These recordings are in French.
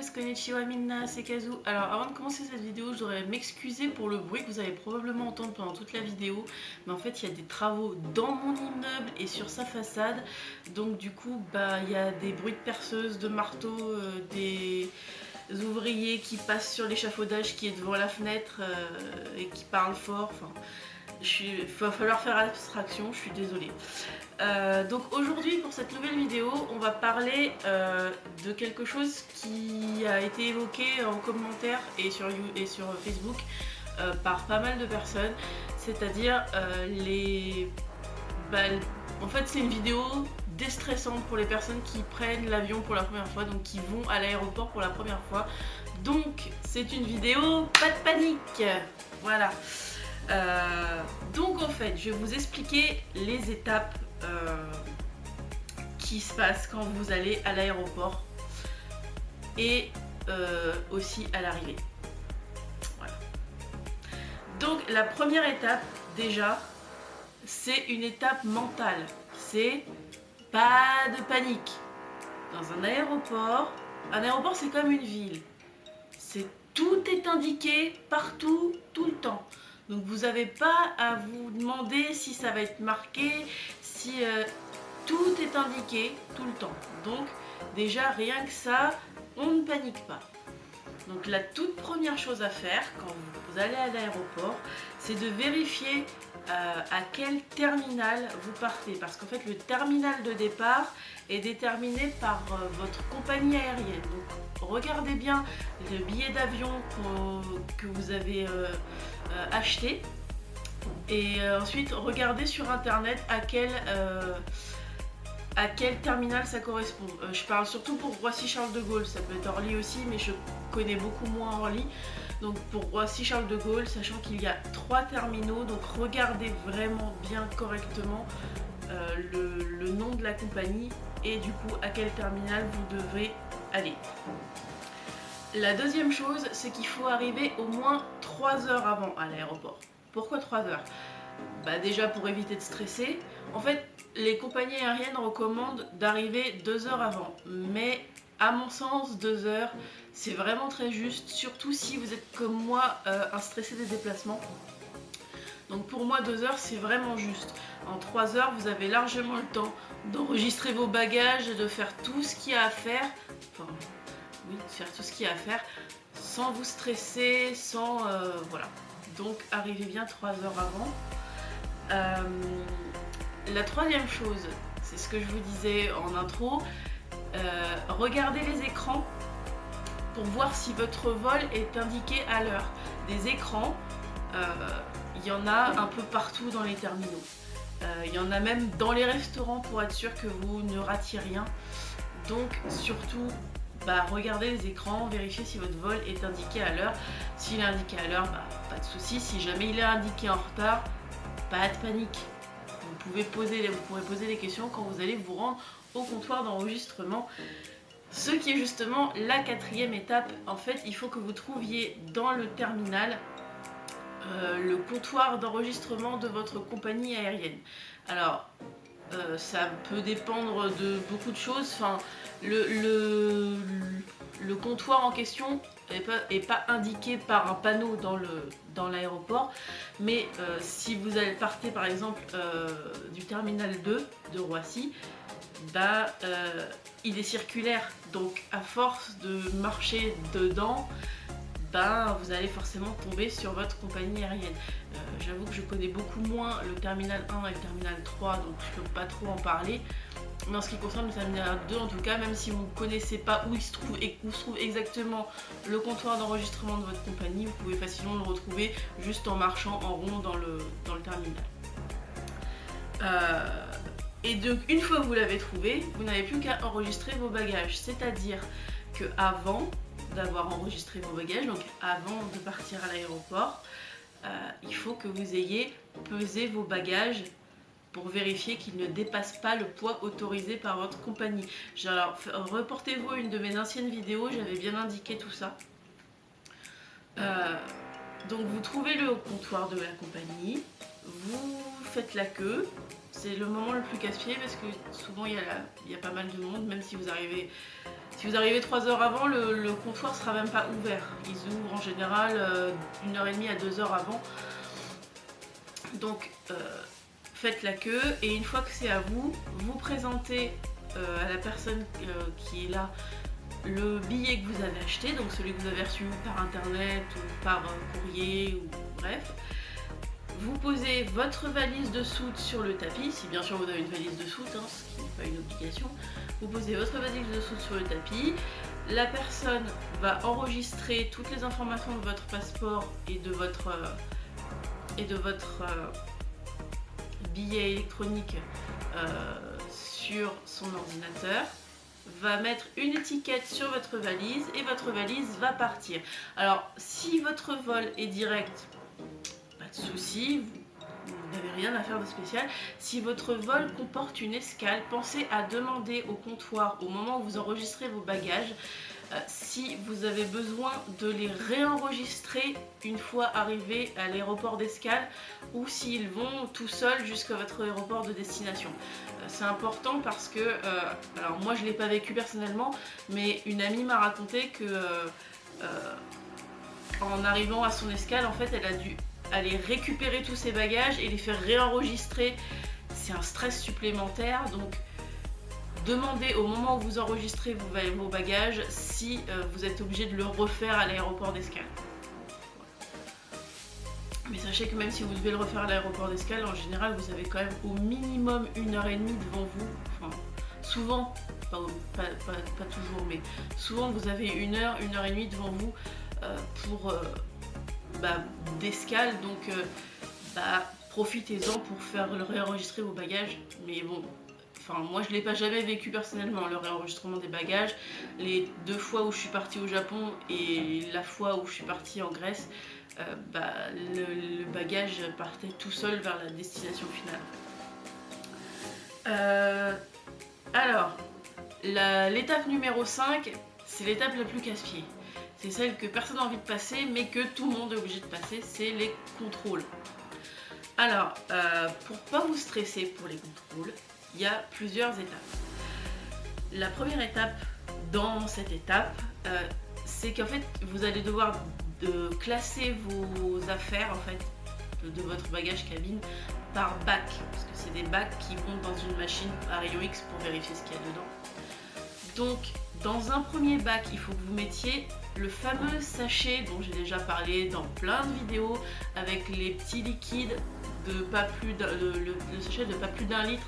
minasan, konnichiwa minna, c'est Kazu. Alors avant de commencer cette vidéo, je voudrais m'excuser pour le bruit que vous allez probablement entendre pendant toute la vidéo. Mais en fait il y a des travaux dans mon immeuble et sur sa façade. Donc du coup il y a des bruits de perceuse, de marteau, des ouvriers qui passent sur l'échafaudage qui est devant la fenêtre et qui parlent fort. Enfin, il va falloir faire abstraction, je suis désolée. Donc aujourd'hui pour cette nouvelle vidéo on va parler de quelque chose qui a été évoqué en commentaire et sur Facebook par pas mal de personnes, c'est-à-dire en fait c'est une vidéo déstressante pour les personnes qui prennent l'avion pour la première fois, donc qui vont à l'aéroport pour la première fois. Donc c'est une vidéo pas de panique, voilà. Donc en fait je vais vous expliquer les étapes qui se passent quand vous allez à l'aéroport et aussi à l'arrivée. Voilà. Donc la première étape déjà c'est une étape mentale, c'est pas de panique. Dans un aéroport c'est comme une ville, tout est indiqué partout, tout le temps. Donc vous n'avez pas à vous demander si ça va être marqué, si tout est indiqué tout le temps. Donc déjà rien que ça, on ne panique pas. Donc la toute première chose à faire quand vous allez à l'aéroport, c'est de vérifier à quel terminal vous partez. Parce qu'en fait le terminal de départ est déterminé par votre compagnie aérienne. Donc regardez bien le billet d'avion que vous avez acheté. Et ensuite regardez sur internet à quel terminal ça correspond. Je parle surtout pour Roissy-Charles de Gaulle, ça peut être Orly aussi, mais je connais beaucoup moins Orly. Donc pour Roissy-Charles de Gaulle, sachant qu'il y a 3 terminaux, donc regardez vraiment bien correctement le nom de la compagnie et du coup à quel terminal vous devrez aller. La deuxième chose, c'est qu'il faut arriver au moins 3 heures avant à l'aéroport. Pourquoi 3 heures ? Déjà pour éviter de stresser. En fait, les compagnies aériennes recommandent d'arriver 2 heures avant. Mais à mon sens, 2 heures, c'est vraiment très juste. Surtout si vous êtes comme moi, un stressé des déplacements. Donc pour moi, 2 heures, c'est vraiment juste. En 3 heures, vous avez largement le temps d'enregistrer vos bagages, de faire tout ce qu'il y a à faire. Enfin, oui, de faire tout ce qu'il y a à faire sans vous stresser, sans... voilà. Donc arrivez bien 3 heures avant. La troisième chose, c'est ce que je vous disais en intro, regardez les écrans pour voir si votre vol est indiqué à l'heure. Des écrans, il y en a un peu partout dans les terminaux. Il y en a même dans les restaurants pour être sûr que vous ne ratiez rien. Donc surtout, regardez les écrans, vérifiez si votre vol est indiqué à l'heure. S'il est indiqué à l'heure, pas de souci. Si jamais il est indiqué en retard, pas de panique. Vous pourrez poser des questions quand vous allez vous rendre au comptoir d'enregistrement. Ce qui est justement la quatrième étape. En fait, il faut que vous trouviez dans le terminal le comptoir d'enregistrement de votre compagnie aérienne. Alors, ça peut dépendre de beaucoup de choses. Enfin, le comptoir en question est pas indiqué par un panneau dans l'aéroport, mais si vous partez par exemple du terminal 2 de Roissy, il est circulaire, donc à force de marcher dedans, vous allez forcément tomber sur votre compagnie aérienne. J'avoue que je connais beaucoup moins le terminal 1 et le terminal 3, donc je peux pas trop en parler. Mais en ce qui concerne le terminal 2, en tout cas, même si vous ne connaissez pas où se trouve exactement le comptoir d'enregistrement de votre compagnie, vous pouvez facilement le retrouver juste en marchant en rond dans le terminal. Et donc une fois que vous l'avez trouvé, vous n'avez plus qu'à enregistrer vos bagages. C'est-à-dire que avant d'avoir enregistré vos bagages, donc avant de partir à l'aéroport, il faut que vous ayez pesé vos bagages pour vérifier qu'ils ne dépassent pas le poids autorisé par votre compagnie. Alors, reportez-vous à une de mes anciennes vidéos, j'avais bien indiqué tout ça. Donc vous trouvez le comptoir de la compagnie, vous faites la queue. C'est le moment le plus casse-pied parce que souvent il y a pas mal de monde, même si vous arrivez 3 heures avant, le comptoir sera même pas ouvert. Ils ouvrent en général 1h30 à 2 heures avant. Donc faites la queue et une fois que c'est à vous, vous présentez à la personne qui est là le billet que vous avez acheté, donc celui que vous avez reçu par internet ou par courrier ou bref. Vous posez votre valise de soude sur le tapis, si bien sûr vous avez une valise de soude, hein, ce qui n'est pas une obligation. Vous posez votre valise de soude sur le tapis. La personne va enregistrer toutes les informations de votre passeport et de votre billet électronique sur son ordinateur, va mettre une étiquette sur votre valise et votre valise va partir. Alors si votre vol est direct, pas de souci, vous n'avez rien à faire de spécial. Si votre vol comporte une escale, pensez à demander au comptoir au moment où vous enregistrez vos bagages si vous avez besoin de les réenregistrer une fois arrivés à l'aéroport d'escale ou s'ils vont tout seuls jusqu'à votre aéroport de destination. C'est important parce que, alors moi je ne l'ai pas vécu personnellement, mais une amie m'a raconté que en arrivant à son escale, en fait elle a dû aller récupérer tous ses bagages et les faire réenregistrer. C'est un stress supplémentaire, donc demandez au moment où vous enregistrez vos bagages si vous êtes obligé de le refaire à l'aéroport d'escale. Mais sachez que même si vous devez le refaire à l'aéroport d'escale, en général vous avez quand même au minimum 1h30 devant vous. Enfin, souvent, pas toujours, mais souvent vous avez 1h30 devant vous pour d'escale, donc profitez-en pour faire réenregistrer vos bagages. Mais bon, enfin moi je l'ai pas jamais vécu personnellement, le réenregistrement des bagages. Les 2 fois où je suis partie au Japon et la fois où je suis partie en Grèce, le bagage partait tout seul vers la destination finale. Alors, l'étape numéro 5, c'est l'étape la plus casse-pied. C'est celle que personne n'a envie de passer, mais que tout le monde est obligé de passer, c'est les contrôles. Alors, pour pas vous stresser pour les contrôles, il y a plusieurs étapes. La première étape dans cette étape, c'est qu'en fait, vous allez devoir classer vos affaires en fait de votre bagage cabine par bac, parce que c'est des bacs qui vont dans une machine à rayon X pour vérifier ce qu'il y a dedans. Donc, dans un premier bac, il faut que vous mettiez le fameux sachet dont j'ai déjà parlé dans plein de vidéos, avec les petits liquides de le sachet de pas plus d'1 litre,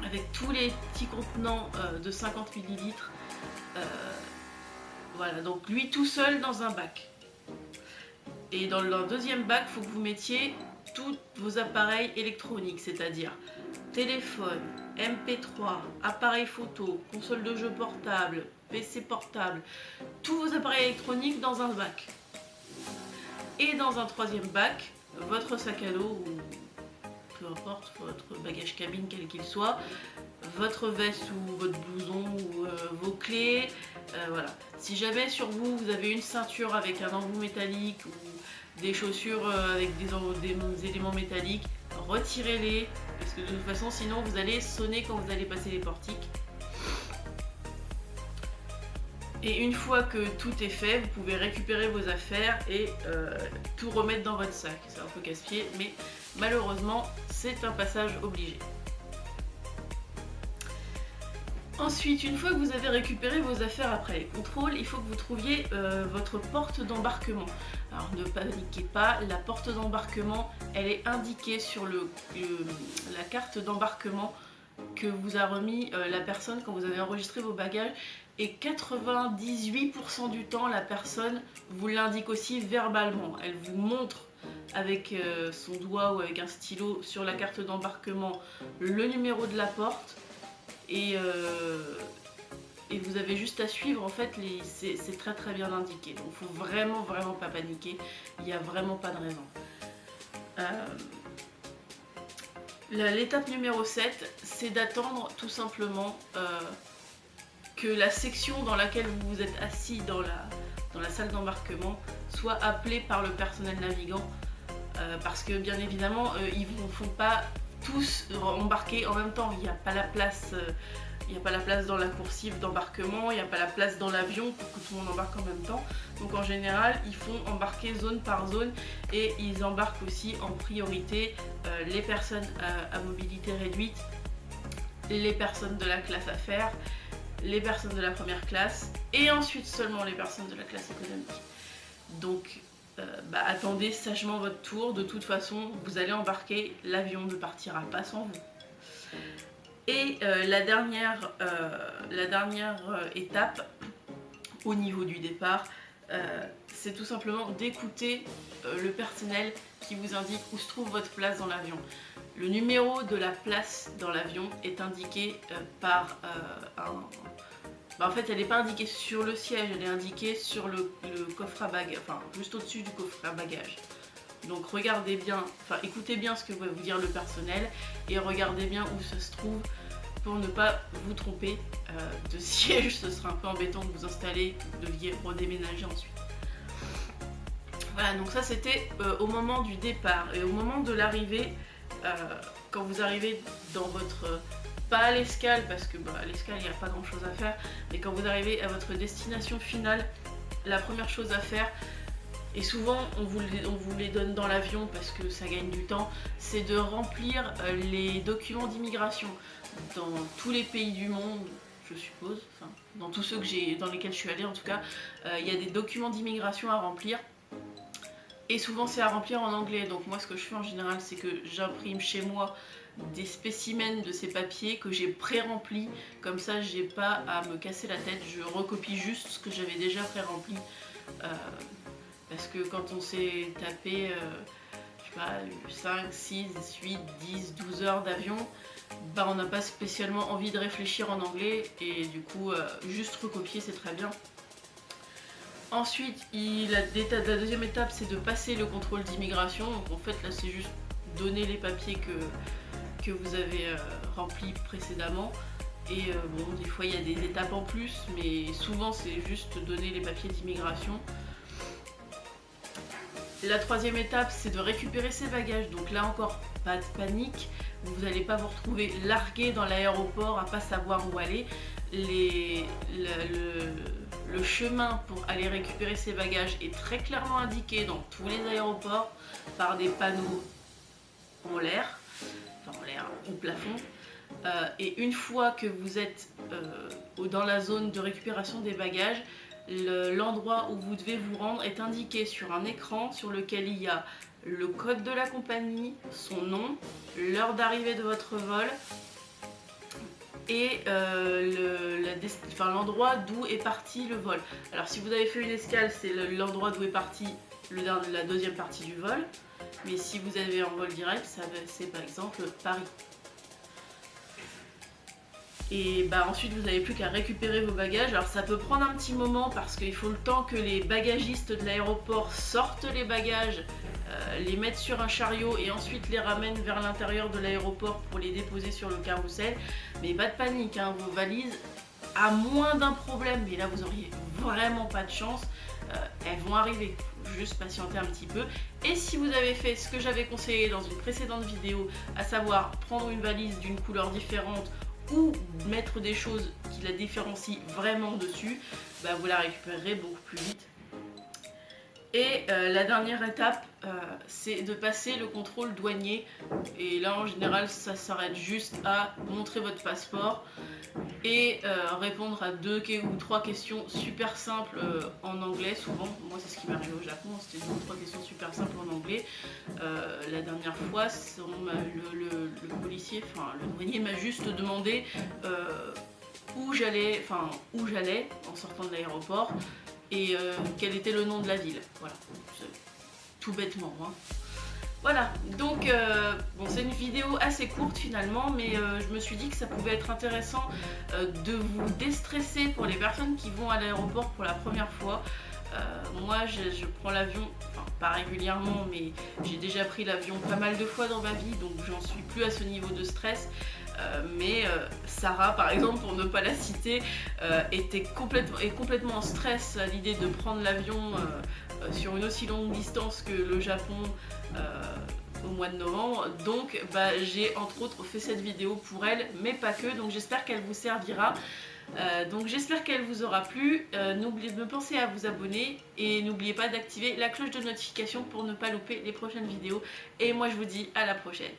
avec tous les petits contenants de 50 ml. Voilà, donc lui tout seul dans un bac. Et dans le deuxième bac, il faut que vous mettiez tous vos appareils électroniques, c'est-à-dire téléphone, MP3, appareil photo, console de jeu portable, PC portable, tous vos appareils électroniques dans un bac. Et dans un troisième bac, votre sac à dos, ou peu importe, votre bagage cabine quel qu'il soit, votre veste ou votre blouson ou vos clés, voilà. Si jamais sur vous, vous avez une ceinture avec un embout métallique ou des chaussures avec des éléments métalliques, retirez-les, parce que de toute façon sinon vous allez sonner quand vous allez passer les portiques. Et une fois que tout est fait, vous pouvez récupérer vos affaires et tout remettre dans votre sac. C'est un peu casse-pied, mais malheureusement c'est un passage obligé. Ensuite, une fois que vous avez récupéré vos affaires après les contrôles, il faut que vous trouviez votre porte d'embarquement. Alors ne paniquez pas, la porte d'embarquement, elle est indiquée sur la carte d'embarquement que vous a remis la personne quand vous avez enregistré vos bagages. Et 98% du temps, la personne vous l'indique aussi verbalement. Elle vous montre avec son doigt ou avec un stylo sur la carte d'embarquement le numéro de la porte. Et vous avez juste à suivre, en fait, c'est très très bien indiqué. Donc il faut vraiment pas paniquer, il n'y a vraiment pas de raison. L'étape numéro 7, c'est d'attendre tout simplement que la section dans laquelle vous vous êtes assis dans la salle d'embarquement soit appelée par le personnel navigant parce que bien évidemment ils ne font pas tous embarquer en même temps, il n'y a pas la place. Il n'y a pas la place dans la coursive d'embarquement, il n'y a pas la place dans l'avion pour que tout le monde embarque en même temps. Donc en général, ils font embarquer zone par zone et ils embarquent aussi en priorité les personnes à mobilité réduite, les personnes de la classe affaires, les personnes de la première classe et ensuite seulement les personnes de la classe économique. Donc attendez sagement votre tour, de toute façon vous allez embarquer, l'avion ne partira pas sans vous. Et la dernière étape au niveau du départ, c'est tout simplement d'écouter le personnel qui vous indique où se trouve votre place dans l'avion. Le numéro de la place dans l'avion est indiqué par en fait, elle n'est pas indiquée sur le siège, elle est indiquée sur le coffre à bagages, enfin juste au-dessus du coffre à bagages. Donc regardez bien, enfin écoutez bien ce que va vous dire le personnel et regardez bien où ça se trouve pour ne pas vous tromper de siège. Ce serait un peu embêtant de vous installer, que vous deviez redéménager ensuite. Voilà, donc ça c'était au moment du départ. Et au moment de l'arrivée, quand vous arrivez dans votre... pas à l'escale, parce que à l'escale il n'y a pas grand chose à faire, mais quand vous arrivez à votre destination finale, la première chose à faire, et souvent on vous les donne dans l'avion parce que ça gagne du temps, c'est de remplir les documents d'immigration. Dans tous les pays du monde, je suppose, enfin, dans tous ceux dans lesquels je suis allée en tout cas, il y a des documents d'immigration à remplir. Et souvent c'est à remplir en anglais, donc moi ce que je fais en général c'est que j'imprime chez moi des spécimens de ces papiers que j'ai pré-remplis, comme ça j'ai pas à me casser la tête, je recopie juste ce que j'avais déjà pré-rempli, parce que quand on s'est tapé je sais pas, 5, 6, 8, 10, 12 heures d'avion, on n'a pas spécialement envie de réfléchir en anglais et du coup juste recopier c'est très bien. Ensuite, la deuxième étape c'est de passer le contrôle d'immigration, donc en fait là c'est juste donner les papiers que vous avez remplis précédemment. Et bon, des fois il y a des étapes en plus, mais souvent c'est juste donner les papiers d'immigration. La troisième étape c'est de récupérer ses bagages, donc là encore pas de panique, vous n'allez pas vous retrouver largué dans l'aéroport à pas savoir où aller. Le chemin pour aller récupérer ses bagages est très clairement indiqué dans tous les aéroports par des panneaux en l'air, enfin en l'air, au plafond. Et une fois que vous êtes dans la zone de récupération des bagages, l'endroit où vous devez vous rendre est indiqué sur un écran sur lequel il y a le code de la compagnie, son nom, l'heure d'arrivée de votre vol et l'endroit d'où est parti le vol. Alors si vous avez fait une escale, c'est l'endroit d'où est parti la deuxième partie du vol, mais si vous avez un vol direct, c'est par exemple Paris. Et ensuite vous n'avez plus qu'à récupérer vos bagages. Alors ça peut prendre un petit moment parce qu'il faut le temps que les bagagistes de l'aéroport sortent les bagages, les mettent sur un chariot et ensuite les ramènent vers l'intérieur de l'aéroport pour les déposer sur le carrousel. Mais pas de panique, hein, vos valises, à moins d'un problème, mais là vous auriez vraiment pas de chance, elles vont arriver. Faut juste patienter un petit peu. Et si vous avez fait ce que j'avais conseillé dans une précédente vidéo, à savoir prendre une valise d'une couleur différente ou mettre des choses qui la différencient vraiment dessus, vous la récupérerez beaucoup plus vite. Et la dernière étape, c'est de passer le contrôle douanier. Et là, en général, ça s'arrête juste à montrer votre passeport et répondre à 2 ou 3 questions super simples en anglais. Souvent, moi, c'est ce qui m'est arrivé au Japon, c'était 2 ou 3 questions super simples en anglais. La dernière fois, le policier, enfin le douanier m'a juste demandé où j'allais en sortant de l'aéroport. Et quel était le nom de la ville, voilà, tout bêtement, hein. Voilà, donc bon, c'est une vidéo assez courte finalement, mais je me suis dit que ça pouvait être intéressant de vous déstresser pour les personnes qui vont à l'aéroport pour la première fois. Moi je prends l'avion, enfin pas régulièrement, mais j'ai déjà pris l'avion pas mal de fois dans ma vie, donc j'en suis plus à ce niveau de stress. mais Sarah par exemple, pour ne pas la citer, est complètement en stress à l'idée de prendre l'avion sur une aussi longue distance que le Japon au mois de novembre. Donc j'ai entre autres fait cette vidéo pour elle, mais pas que, donc j'espère qu'elle vous servira. Donc j'espère qu'elle vous aura plu. N'oubliez de penser à vous abonner et n'oubliez pas d'activer la cloche de notification pour ne pas louper les prochaines vidéos. Et moi je vous dis à la prochaine.